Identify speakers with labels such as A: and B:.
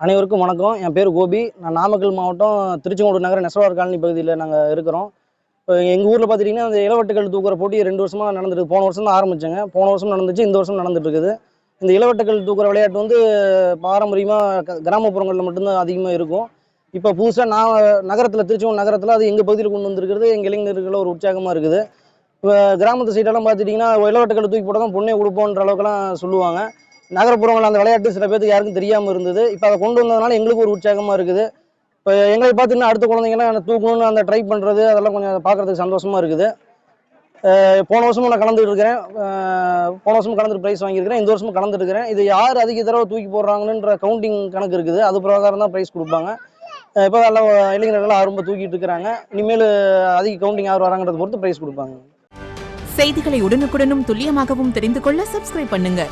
A: அனைவருக்கும் வணக்கம். என் பேர் கோபி. நான் நாமக்கல் மாவட்டம் திருச்செங்கோடு நகர நெசவாளர் காலனி பகுதியில் நாங்கள் இருக்கிறோம். இப்போ எங்கள் ஊரில் பார்த்துட்டிங்கன்னா அந்த இளவட்டுக்கல் தூக்குற போட்டி 2 வருஷமாக நடந்துருக்கு. போன வருஷம் தான் ஆரம்பித்தேங்க. போன வருஷம் நடந்துச்சு, இந்த வருஷம் நடந்துட்டு இருக்குது. இந்த இளவட்டுக்கல் தூக்குற விளையாட்டு வந்து பாரம்பரியமாக கிராமப்புறங்களில் மட்டும்தான் அதிகமாக இருக்கும். இப்போ புதுசாக நான் நகரத்தில் திருச்செங்கோடு நகரத்தில் அது எங்கள் பகுதியில் கொண்டு வந்திருக்கிறது எங்கள் இளைஞர்கள் ஒரு உற்சாகமாக இருக்குது. இப்போ கிராமத்து சைடெல்லாம் பார்த்துட்டிங்கன்னா இளவட்டுக்கல் தூக்கி போட்டால் தான் பொண்ணே கொடுப்போன்ற அளவுக்குலாம் சொல்லுவாங்க. நகரப்புறங்கள் அந்த விளையாட்டு சில பேருக்கு யாருக்கும் தெரியாமல் இருந்தது. இப்போ அதை கொண்டு வந்ததுனால எங்களுக்கு ஒரு உற்சாகமாக இருக்குது. இப்போ எங்களை பார்த்துன்னா அடுத்த குழந்தைங்கலாம் தூக்கணும்னு அந்த ட்ரை பண்ணுறது அதெல்லாம் கொஞ்சம் பார்க்குறதுக்கு சந்தோஷமாக இருக்குது. போன வருஷமும் நான் கலந்துட்டு இருக்கிறேன். போன வருஷமும் கலந்துட்டு ப்ரைஸ் வாங்கியிருக்கிறேன். இந்த வருஷமும் கலந்துட்டு இருக்கிறேன். இது யார் அதிக தடவை தூக்கி போடுறாங்கன்ற கவுண்டிங் கணக்கு இருக்குது. அது பிரகாரம் தான் ப்ரைஸ் கொடுப்பாங்க. இப்போ எல்லாம் இளைஞர்கள்லாம் ரொம்ப தூக்கிட்டு இருக்கிறாங்க. இனிமேல் அதிக கவுண்டிங் யார் வராங்கிறத பொறுத்து ப்ரைஸ் கொடுப்பாங்க.
B: செய்திகளை உடனுக்குடனும் துல்லியமாகவும் தெரிந்து கொள்ள சப்ஸ்கிரைப் பண்ணுங்க.